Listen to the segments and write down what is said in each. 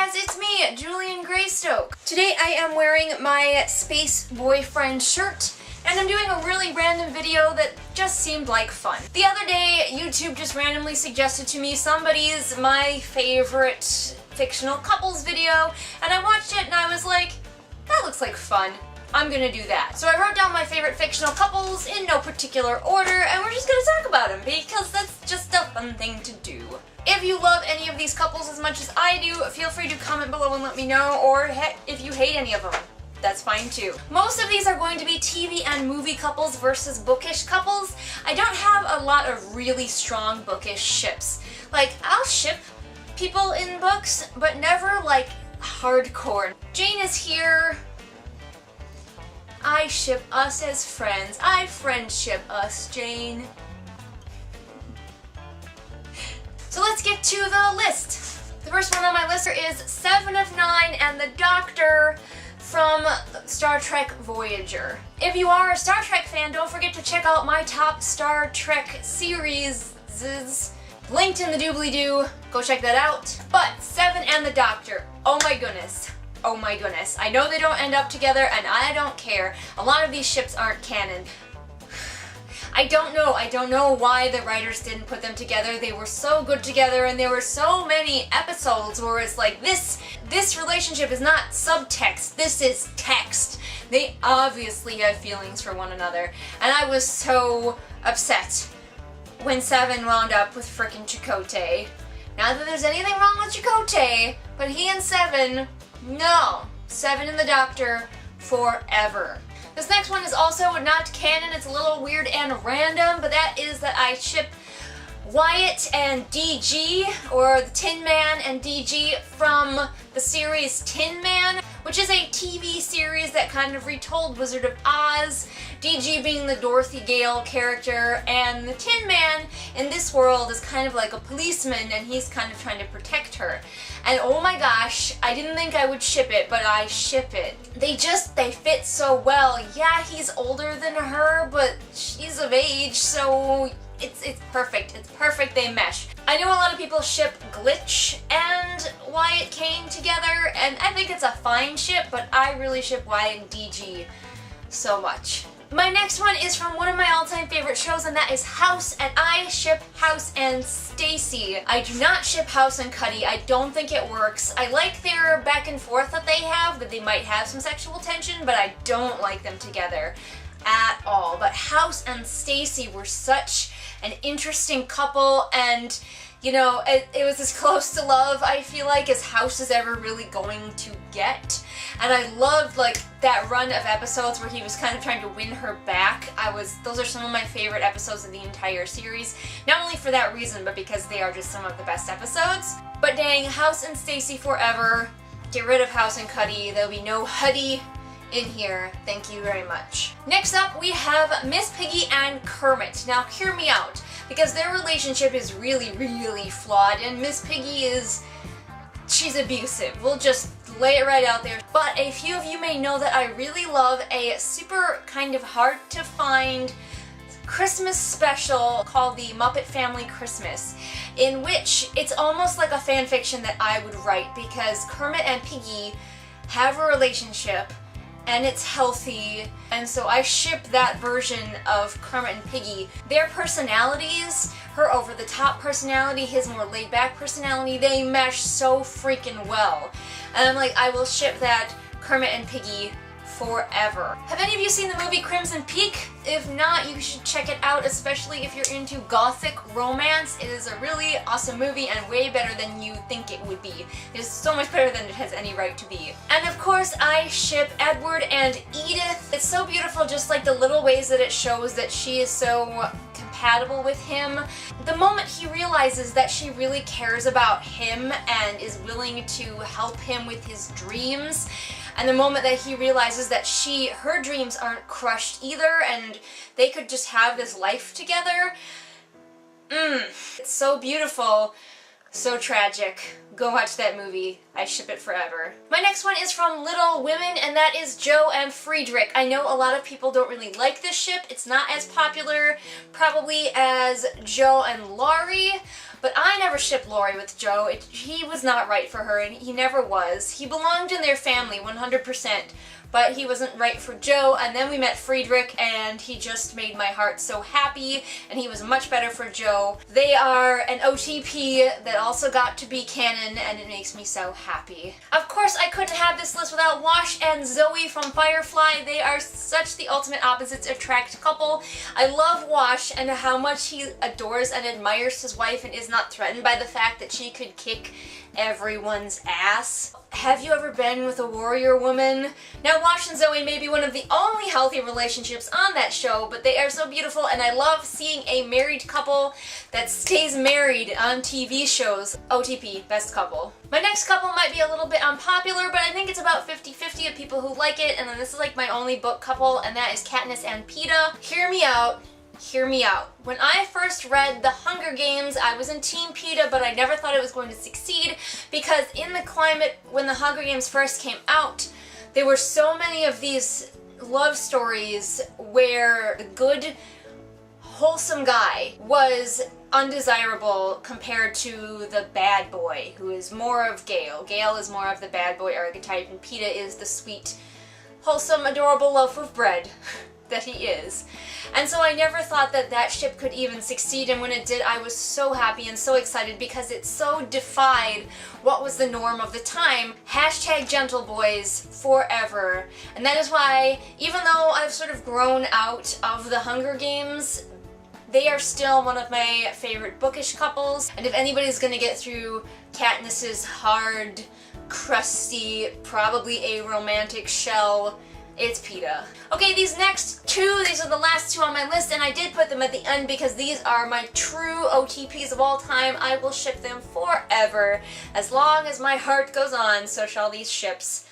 guys, it's me, Julian Greystoke. Today I am wearing my Space Boyfriend shirt, and I'm doing a really random video that just seemed like fun. The other day, YouTube just randomly suggested to me somebody's my favorite fictional couples video, and I watched it and I was like, that looks like fun. I'm gonna do that. So I wrote down my favorite fictional couples in no particular order, and we're just gonna talk about them because that's just a fun thing to do. If you love any of these couples as much as I do, feel free to comment below and let me know, or heck, if you hate any of them, that's fine too. Most of these are going to be TV and movie couples versus bookish couples. I don't have a lot of really strong bookish ships. Like, I'll ship people in books, but never like hardcore. Jane is here. I ship us as friends. I friendship us, Jane. So let's get to the list. The first one on my list is 7 of 9 and the Doctor from Star Trek Voyager. If you are a Star Trek fan, don't forget to check out my top Star Trek series. Linked in the doobly-doo. Go check that out. But 7 and the Doctor. Oh my goodness. Oh my goodness. I know they don't end up together and I don't care. A lot of these ships aren't canon. I don't know why the writers didn't put them together. They were so good together and there were so many episodes where it's like this relationship is not subtext, this is text. They obviously have feelings for one another and I was so upset when 7 wound up with frickin' Chakotay. Not that there's anything wrong with Chakotay, but he and 7, no. 7 and the Doctor forever. This next one is also not canon, it's a little weird and random, but that is that I ship Wyatt and DG, or the Tin Man and DG from the series Tin Man, which is a TV series that kind of retold Wizard of Oz, DG being the Dorothy Gale character, and the Tin Man in this world is kind of like a policeman and he's kind of trying to protect her. And oh my gosh, I didn't think I would ship it, but I ship it. They fit so well. Yeah, he's older than her, but she's of age, so it's perfect. It's perfect, they mesh. I know a lot of people ship Glitch and Wyatt Kane together, and I think it's a fine ship, but I really ship Wyatt and DG so much. My next one is from one of my all-time favorite shows, and that is House, and I ship House and Stacy. I do not ship House and Cuddy. I don't think it works. I like their back and forth that they have, that they might have some sexual tension, but I don't like them together at all. But House and Stacy were such an interesting couple, and you know, it was as close to love, I feel like, as House is ever really going to get. And I loved, like, that run of episodes where he was kind of trying to win her back. Those are some of my favorite episodes of the entire series. Not only for that reason, but because they are just some of the best episodes. But dang, House and Stacy forever. Get rid of House and Cuddy. There'll be no Huddy in here. Thank you very much. Next up, we have Miss Piggy and Kermit. Now, hear me out, because their relationship is really, really flawed, and Miss Piggy she's abusive. We'll just lay it right out there. But a few of you may know that I really love a super kind of hard to find Christmas special called the Muppet Family Christmas, in which it's almost like a fan fiction that I would write, because Kermit and Piggy have a relationship and it's healthy, and so I ship that version of Kermit and Piggy. Their personalities, her over-the-top personality, his more laid-back personality, they mesh so freaking well. And I'm like, I will ship that Kermit and Piggy forever. Have any of you seen the movie Crimson Peak? If not, you should check it out, especially if you're into gothic romance. It is a really awesome movie and way better than you think it would be. It is so much better than it has any right to be. And of course, I ship Edward and Edith. It's so beautiful, just like the little ways that it shows that she is so compatible with him. The moment he realizes that she really cares about him and is willing to help him with his dreams, and the moment that he realizes that her dreams aren't crushed either and they could just have this life together, it's so beautiful, so tragic, Go watch that movie. I ship it forever. My next one is from Little Women, and that is Joe and Friedrich. I know a lot of people don't really like this ship. It's not as popular, probably, as Joe and Laurie, but I never shipped Laurie with Joe. He was not right for her, and he never was. He belonged in their family 100%, but he wasn't right for Joe, and then we met Friedrich, and he just made my heart so happy, and he was much better for Joe. They are an OTP that also got to be canon, and it makes me so happy. Of course, I couldn't have this list without Wash and Zoe from Firefly. They are such the ultimate opposites attract couple. I love Wash and how much he adores and admires his wife and is not threatened by the fact that she could kick everyone's ass. Have you ever been with a warrior woman? Now, Wash and Zoe may be one of the only healthy relationships on that show, but they are so beautiful, and I love seeing a married couple that stays married on TV shows. OTP, best couple. My next couple might be a little bit unpopular, but I think it's about 50-50 of people who like it, and then this is like my only book couple, and that is Katniss and Peeta. Hear me out. Hear me out. When I first read The Hunger Games, I was in Team Peeta, but I never thought it was going to succeed because in the climate when The Hunger Games first came out, there were so many of these love stories where the good, wholesome guy was undesirable compared to the bad boy, who is more of Gale. Gale is more of the bad boy archetype, and Peeta is the sweet, wholesome, adorable loaf of bread that he is. And so I never thought that that ship could even succeed, and when it did, I was so happy and so excited because it so defied what was the norm of the time. Hashtag gentle boys forever. And that is why, even though I've sort of grown out of the Hunger Games, they are still one of my favorite bookish couples, and if anybody's gonna get through Katniss's hard, crusty, probably aromantic shell, it's Peeta. Okay, these next two, these are the last two on my list, and I did put them at the end because these are my true OTPs of all time. I will ship them forever. As long as my heart goes on, so shall these ships.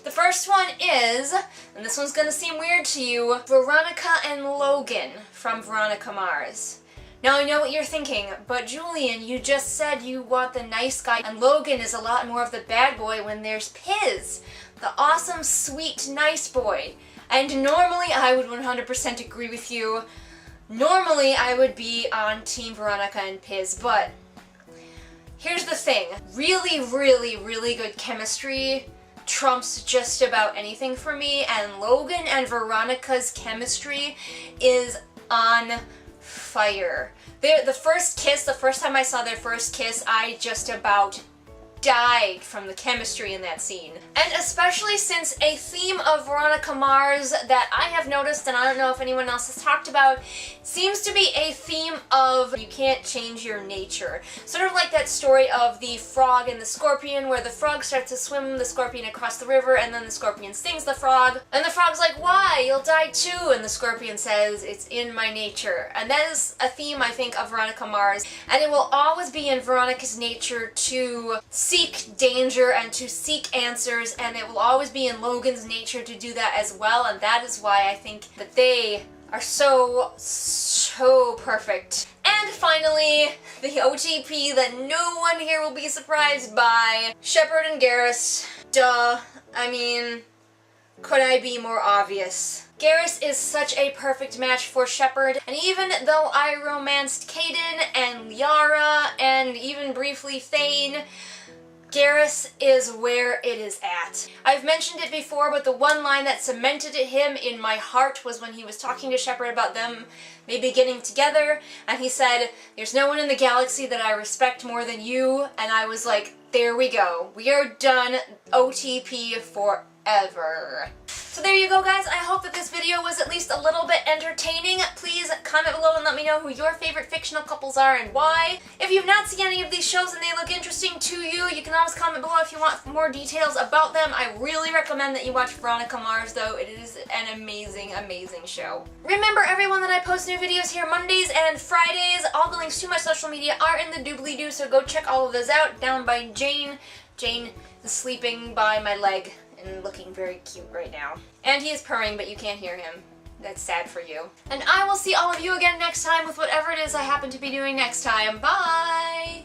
The first one is, and this one's gonna seem weird to you, Veronica and Logan from Veronica Mars. Now I know what you're thinking, but Julian, you just said you want the nice guy, and Logan is a lot more of the bad boy when there's Piz, the awesome, sweet, nice boy. And normally I would 100% agree with you. Normally I would be on Team Veronica and Piz, but here's the thing. Really, really, really good chemistry trumps just about anything for me, and Logan and Veronica's chemistry is on fire. The first kiss, the first time I saw their first kiss, I just about died from the chemistry in that scene. And especially since a theme of Veronica Mars that I have noticed, and I don't know if anyone else has talked about, seems to be a theme of you can't change your nature. Sort of like that story of the frog and the scorpion, where the frog starts to swim the scorpion across the river, and then the scorpion stings the frog, and the frog's like, why? You'll die too, and the scorpion says, it's in my nature. And that is a theme, I think, of Veronica Mars, and it will always be in Veronica's nature to seek danger and to seek answers, and it will always be in Logan's nature to do that as well, and that is why I think that they are so perfect. And finally, the OTP that no one here will be surprised by, Shepard and Garrus. Duh. I mean, could I be more obvious? Garrus is such a perfect match for Shepard, and even though I romanced Caden and Liara and even briefly Thane, Garrus is where it is at. I've mentioned it before, but the one line that cemented him in my heart was when he was talking to Shepard about them maybe getting together, and he said, there's no one in the galaxy that I respect more than you, and I was like, there we go. We are done. OTP forever. So there you go, guys. I hope that this video was at least a little bit entertaining. Please comment below and let me know who your favorite fictional couples are and why. If you've not seen any of these shows and they look interesting to you, you can always comment below if you want more details about them. I really recommend that you watch Veronica Mars, though. It is an amazing, amazing show. Remember, everyone, that I post new videos here Mondays and Fridays. All the links to my social media are in the doobly-doo, so go check all of those out. Down by Jane. Jane is sleeping by my leg and looking very cute right now. And he is purring, but you can't hear him. That's sad for you. And I will see all of you again next time with whatever it is I happen to be doing next time. Bye!